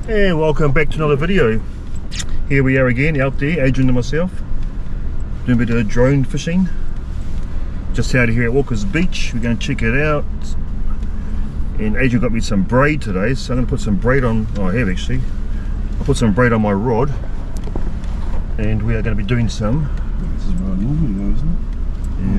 And welcome back to another video. Here we are again out there, Adrian and myself, doing a bit of drone fishing just out here at Walker's Beach. We're going to check it out, and Adrian got me some braid today, so I'm going to put some braid on. I have actually. I'll put some braid on my rod, and we are going to be doing some. This is where I normally go, isn't it?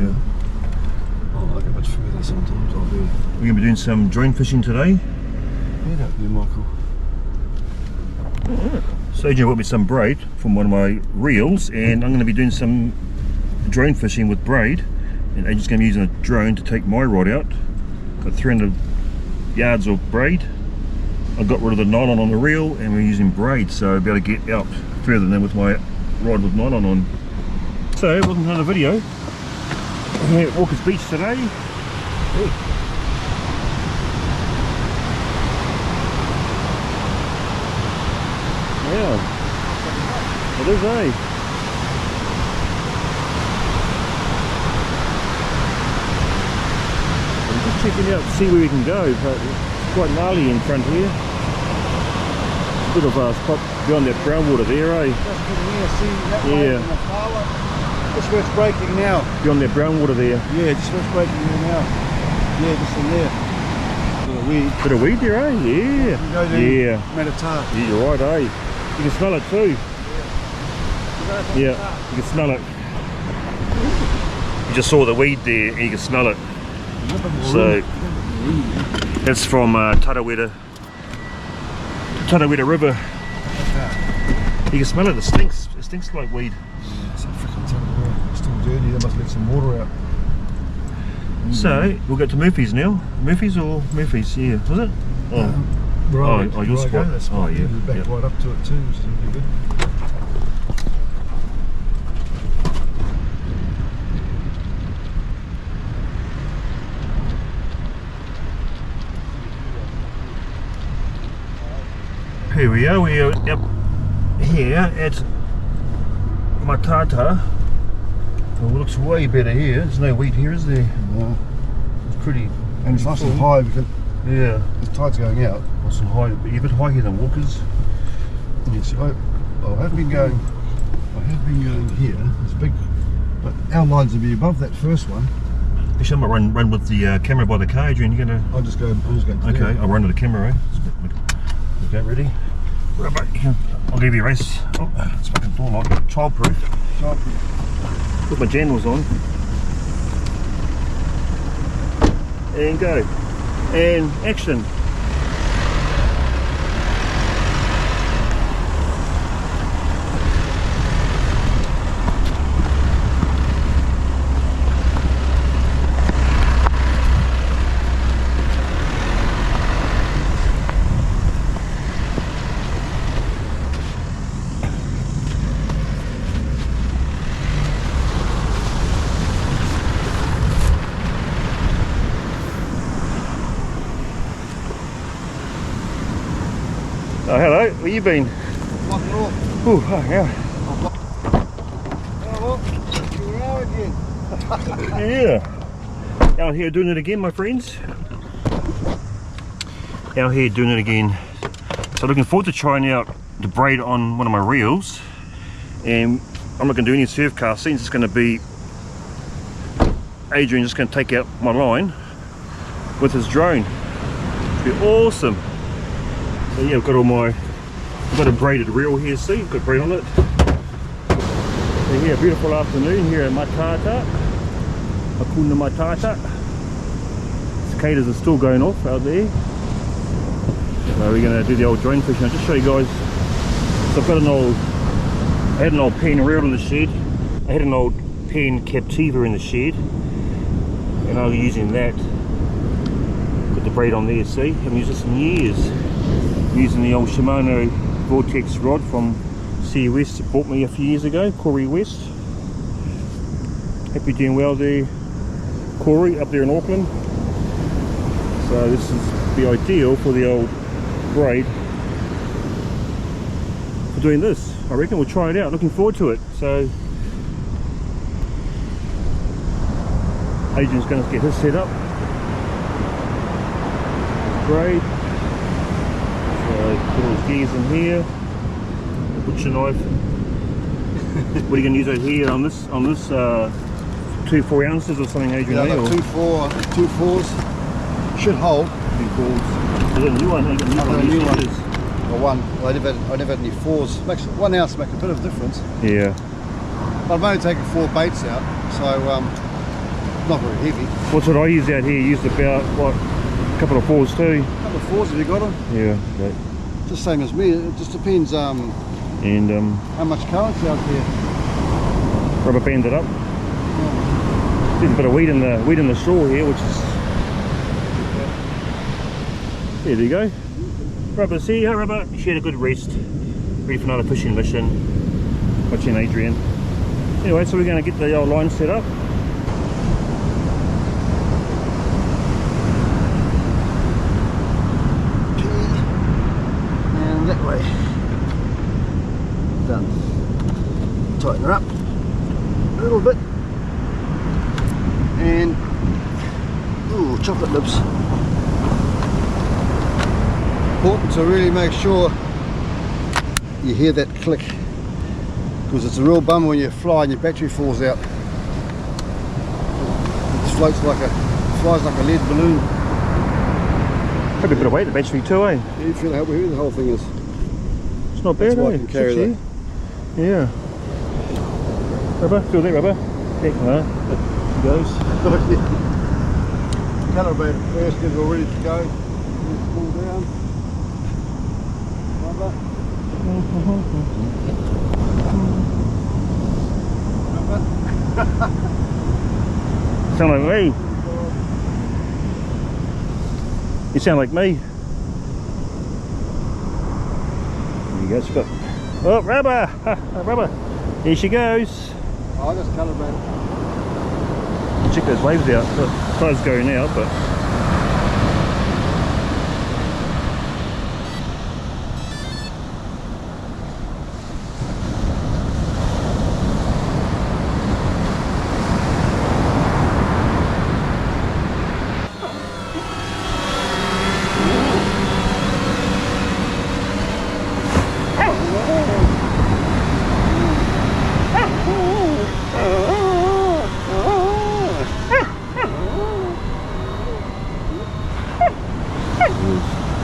Yeah. Oh, I go much further sometimes. I'll be. We're going to be doing some drone fishing today. Head up there, Michael. So Adrian brought me some braid from one of my reels, and I'm going to be doing some drone fishing with braid, and Adrian's going to be using a drone to take my rod out. Got 300 yards of braid. I got rid of the nylon on the reel and we're using braid, so I'll be able to get out further than with my rod with nylon on. So welcome to another video. I'm here at Walker's Beach today. Yeah, it is, eh? I'm just checking out to see where we can go, but it's quite gnarly in front here. A bit of a spot beyond that brown water there, eh? Just in here, see that Yeah. way in the far. Just where it's breaking now. Beyond that brown water there. Yeah, just where it's breaking there now. Yeah, just in there. Bit of weed. Bit of weed there, eh? Yeah. You go there. Yeah. Matata. Yeah, you're right, eh? You can smell it too. Yeah, you can smell it. You just saw the weed there and you can smell it. So that's from Tarawera River. You can smell it. It stinks like weed. Yeah, it's a freaking Tarawera. It's still dirty. They must let some water out. So we'll go to Murphy's now. Murphy's or Murphy's? Yeah, was it? Oh. Right. Oh, your spot. Oh, yeah. Back Yep. right up to it too, which is really good. Here we are. We are up here at Matata. Oh, it looks way better here. There's no weed here, is there? No. It's pretty. And it's nice and high because Yeah. the tide's going out. Nice and high, but you're a bit higher than Walker's. Yes, I have been going here. It's big, but our lines will be above that first one. Actually, I might run with the camera by the car, Adrian. You're gonna. I'm just going to Okay, I'll run with the camera, eh? Okay, ready? Right, I'll give you a race. Oh, it's fucking door lock. Childproof. Put my jandals on. And go. And action. Oh, hello, where you been? Blocking off. Ooh, oh, yeah. Oh, look, you're out again. Yeah. Out here doing it again, my friends. Out here doing it again. So looking forward to trying out the braid on one of my reels. And I'm not going to do any surf casting. It's going to be Adrian just going to take out my line with his drone. It'll be awesome. So yeah, I've got a braided reel here, see, got braid on it. So yeah, beautiful afternoon here at Matata. Hakuna Matata. Cicadas are still going off out there. So we're going to do the old drone fishing. I'll just show you guys. So I've got I had an old pen reel in the shed. I had an old pen Captiva in the shed. And I was using that. Put the braid on there, see? Haven't used this in years. Using the old Shimano Vortex rod from C West that bought me a few years ago, Corey West. Hope you're doing well there, Corey, up there in Auckland. So this is the ideal for the old braid for doing this. I reckon we'll try it out, looking forward to it. So Adrian's going to get his set up. Braid. Put all his gears in here. Butcher knife. What are you going to use out here on this 2 4 ounces or something, Adrian? Yeah, like 2 4s. Should hold. 2 4s. Is it a new one? You got A new one. stickers. Or one. Well, I never had any 4s. Makes 1 ounce make a bit of difference. Yeah. But I've only taken 4 baits out, so not very heavy. What's what I use out here? Used about what, a couple of 4s too. A couple of 4s, have you got them? Yeah. Okay. Just same as me. It just depends how much current's out there. Rubber band it up. There's a bit of weed in the straw here, which is. There you go. Rubber's here. Rubber. She had a good rest. Ready for another fishing mission. Watching Adrian. Anyway, so we're going to get the old line set up. And that way. Done. Tighten her up a little bit. And ooh, chocolate lips. Important to really make sure you hear that click, because it's a real bummer when you fly and your battery falls out. It flies like a lead balloon. Probably a bit of weight, the battery too, eh? Yeah, you feel how heavy the whole thing is. It's not bad, That's why eh? I can carry that. Yeah. Rubber, feel that rubber? Heck no. It goes. Calibrate it first, get it all ready to go. Pull down. Rubber. Sound like me. You sound like me. There you go, Scott. Oh, rubber! Rubber! Here she goes. I'll just calibrate it. Check those waves out. The tide's going out, but.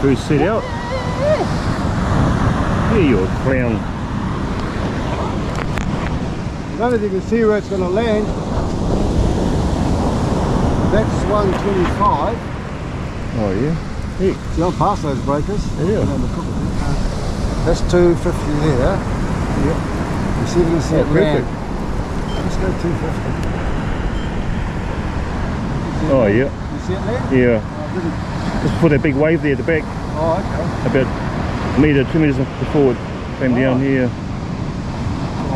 First set out. Here you clown. I don't know if you can see where it's going to land. That's 125. Oh yeah. Heck. See, I'm past those breakers. Yeah. That's 250 there. Yep. You see, going to see Oh, it land. perfect. Let's go 250. Oh yeah. You see it land? Yeah. Oh, I didn't. Just put that big wave there at the back. Oh, okay. About a metre, 2 metres before it came down here. Oh,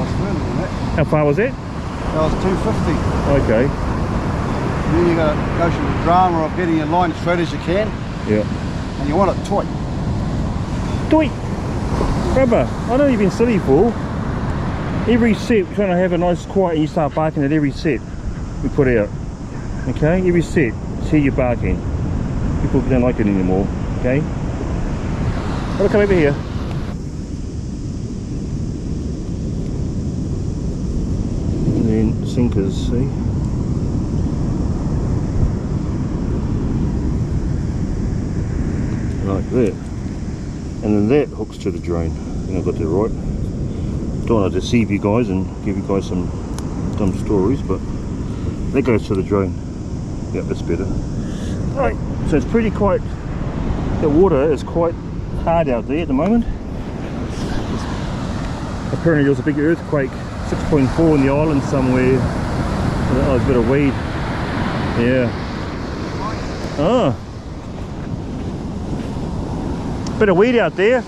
it's further than that. How far was that? That was 250. Okay. Then you got to go through the drama of getting your line as straight as you can, Yeah. and you want it tight. Tweet! Rubber, I know you've been silly for. Every set we're trying to have a nice quiet and you start barking at every set we put out. Okay? Every set, see you barking. People don't like it anymore. Okay? Well, come over here. And then sinkers, see? Like that. And then that hooks to the drone. I think I got that right. Don't want to deceive you guys and give you guys some dumb stories, but that goes to the drone. Yep, that's better. Right, so it's pretty quite, the water is quite hard out there at the moment. Apparently there was a big earthquake, 6.4 in the island somewhere. Oh, there's a bit of weed. Yeah. Oh. Bit of weed out there.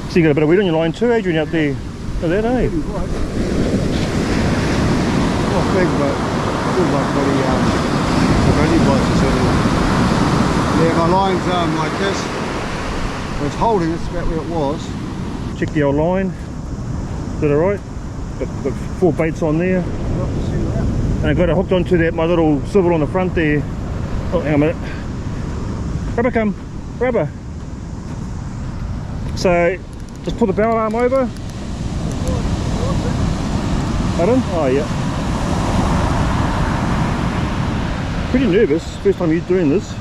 So you got a bit of weed on your line too, Adrian, out there. Look at that, eh? Not big, but still like the ready bites. Yeah, my line's like this. When it's holding, it's about where it was. Check the old line. Is that alright? Got 4 baits on there. Yep, see that. And I got it hooked onto that, my little swivel on the front there. Oh, hang on a minute. Rubber come, rubber. So, just pull the barrel arm over. Pardon? Oh yeah. Pretty nervous, first time you're doing this.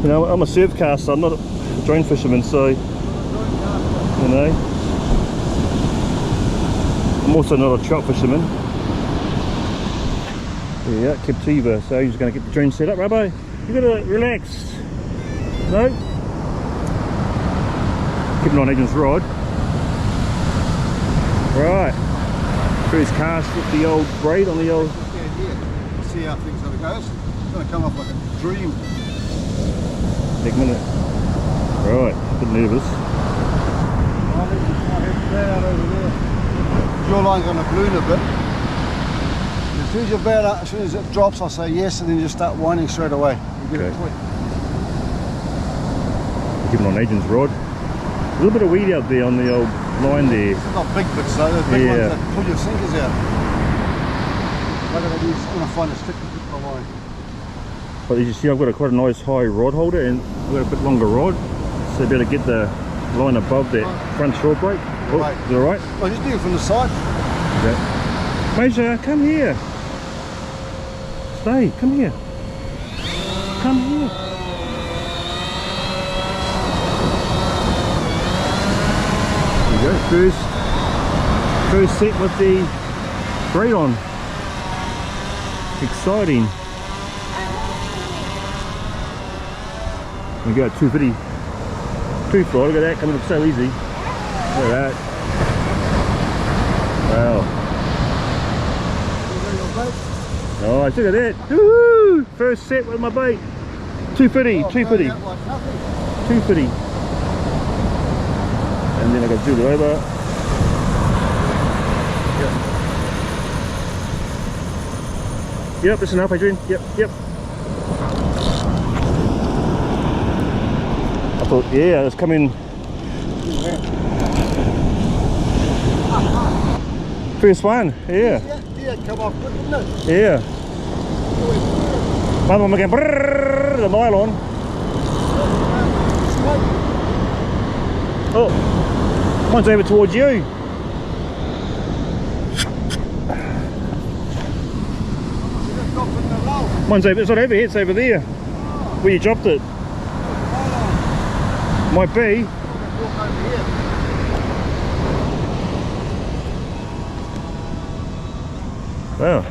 You know, I'm a surf caster, I'm not a drone fisherman, so, you know. I'm also not a trout fisherman. Yeah, Captiva, so you're just going to get the drone set up, Rubbo. You got to relax. No? Keep it on Adrian's rod. Right. First cast with the old braid on the old... Stand here, see how things are goes. It's going to come off like a dream. Take a minute. Right, a bit nervous. Your line's going to balloon a bit. As soon as you're about up, as soon as it drops, I'll say yes, and then you just start winding straight away. You get it quick. Keep it on Adrian's rod. A little bit of weed out there on the old line there. It's not big bits though, the big ones that pull your sinkers out. I'm going to find a stick to put my line. But as you see, I've got quite a nice high rod holder, and I've got a bit longer rod, so better get the line above that front shore break. Oh, Right. is it alright? Oh, just do it from the side. Okay. Major, come here. Stay, come here. Come here. There you go, first set with the braid on. Exciting. We got 250. 2 fly, look at that, coming up so easy. Look at that. Wow. Oh, look at that. Woohoo! First set with my bait. 250, 250. 250. And then I got to do the over. Yep, that's enough, Adrian. Yep. I thought, yeah, it's coming. First one, yeah. Yeah, come off quick, didn't it? Yeah. One more again, brrrr, the nylon. Oh, mine's over towards you. Mine's over, it's not over here, it's over there. Where you dropped it. Might be. Wow.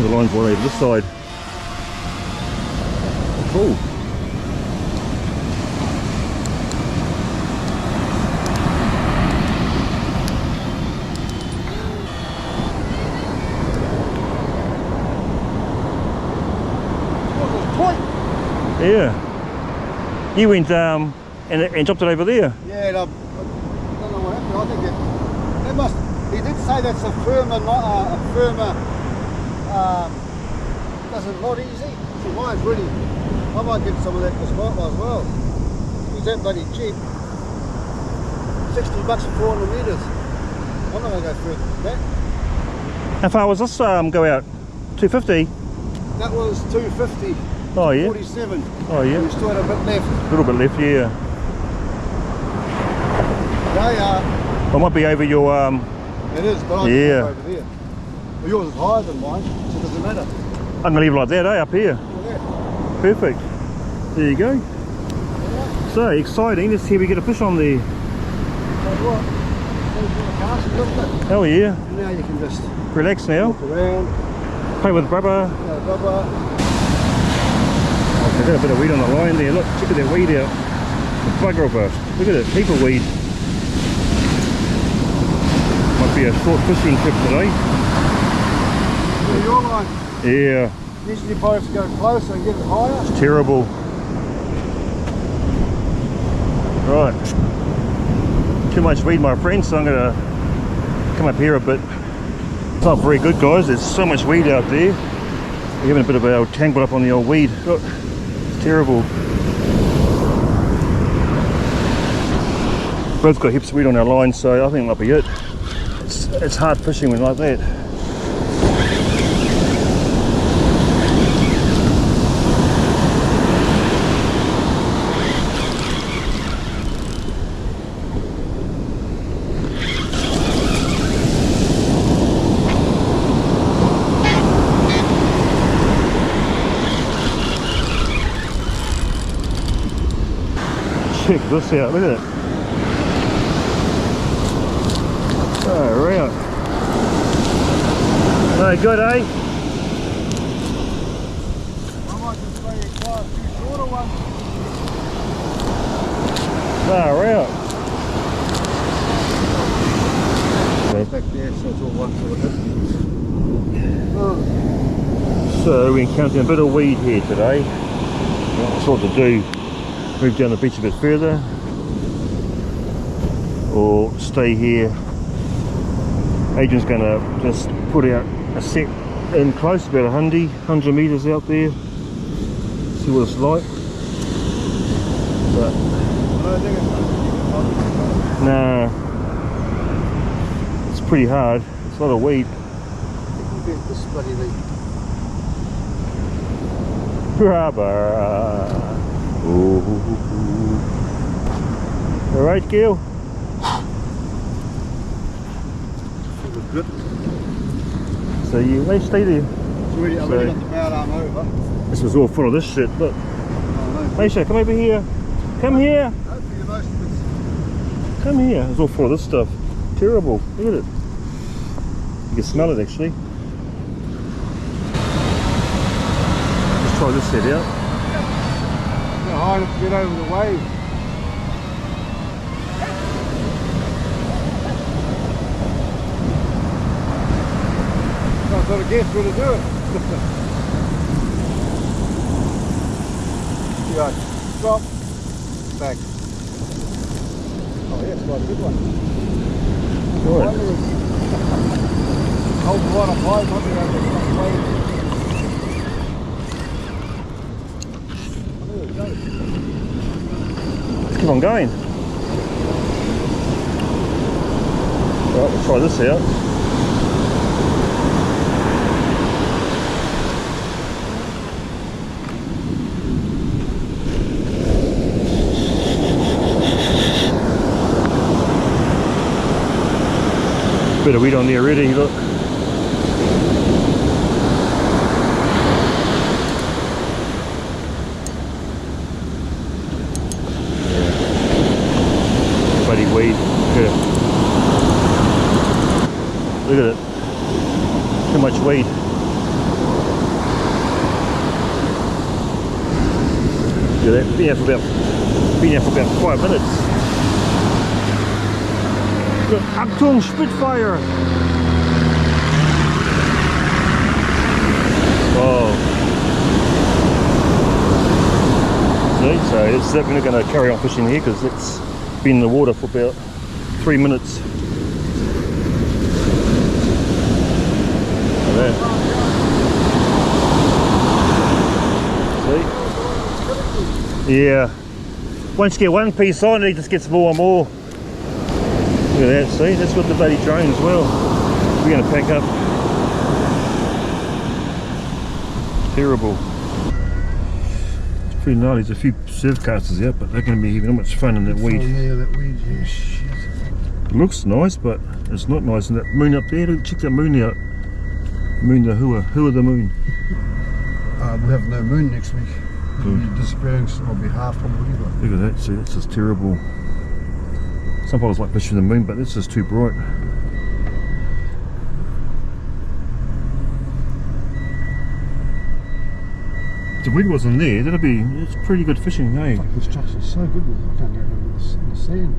The line's right over this side. Cool. Yeah. You went and dropped it over there. Yeah, I don't know what happened. I think it must. He did say that's a firmer, doesn't not easy. See, mine's really. I might get some of that for Spotlight as well. Is that bloody cheap? $60 for 400 metres. I'm not going to go through that. How far was this go out? 250? That was 250. Oh yeah. 47. Oh yeah. We still had a bit left. A little bit left, yeah. They are. I might be over your It is, but I yeah. can over there. Well, yours is higher than mine, so it doesn't matter. I'm gonna leave it like that, up here. Look at that. Perfect. There you go. So exciting. Let's see if we get a fish on there. Oh yeah. And now you can just Relax now. walk around. Play with rubber. Rubber. I've got a bit of weed on the line there. Look, check that weed out. The bugger of a. Look at it, heap of weed. Might be a short fishing trip today. Your line. Yeah. Usually both go closer and get it higher. It's terrible. Right. Too much weed, my friend, so I'm going to come up here a bit. It's not very good, guys. There's so much weed out there. We're having a bit of a tangled up on the old weed. Look, it's terrible. Both got heaps of weed on our line, so I think that'll be it. It's hard fishing when like that. Check this out, look at it. Oh, right. No good, eh? I might just play a few shorter ones. Oh, right. Back there, so it's all one sort of. So we're encountering a bit of weed here today. That's what to do. Move down the beach a bit further, or stay here. Adrian's going to just put out a set in close, about 100 metres out there, see what it's like. But nah, it's pretty hard. It's a lot of weed. This bloody weed. Rubber. Alright, Gil. Good. So you may stay there. It's already, I've already got the bow arm over. This was all full of this shit, look. Oh, no. Maisha, come over here. Come here. Hopefully most of it's... Come here. It's all full of this stuff. Terrible. Look at it. You can smell it actually. Let's try this set out. It's hard enough to get over the wave. I've got to guess where to do it. Right, drop, back. Oh yeah, it's quite a good one. Right. Hold the water high, not be able to wave. There it goes. Let's keep on going. Right, we'll try this out. Bit of weed on there already, look. Bloody weed. Look at it. Too much weed. Look at that. Been here for about 5 minutes. Achtung, Spitfire! Oh. See, so it's definitely going to carry on fishing here because it's been in the water for about 3 minutes. Like that. See? Yeah. Once you get one piece on, it just gets more and more. Look at that, see, that's with the bloody drone as well. We're going to pack up. Terrible. It's pretty gnarly, there's a few surf casters out, but they're going to be having much fun in that weed. Yeah, that weed, yeah, shit. It looks nice, but it's not nice. And that moon up there, check that moon out. Moon the hua the moon. We'll have no moon next week. It'll be disappearing, so it'll be half probably. But Look at that, see, that's just terrible. Some people like fishing the moon, but this is too bright. If the weed wasn't there, it's pretty good fishing, eh? fuck, this truck's is so good, I can't get over this in the sand.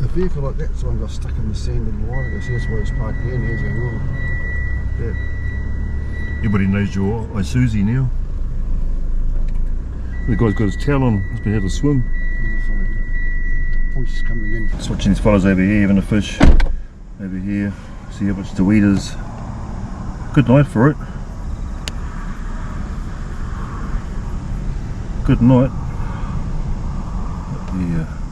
A vehicle like that's one got stuck in the sand a little while ago, so that's why it's parked here and here's a little bit. Everybody knows your Isuzu now. The guy's got his towel on, he's been able to swim. Voice coming in. Just watching these fellas over here having a fish. Over here, see how much the weed is. Good night for it. good night. Yeah.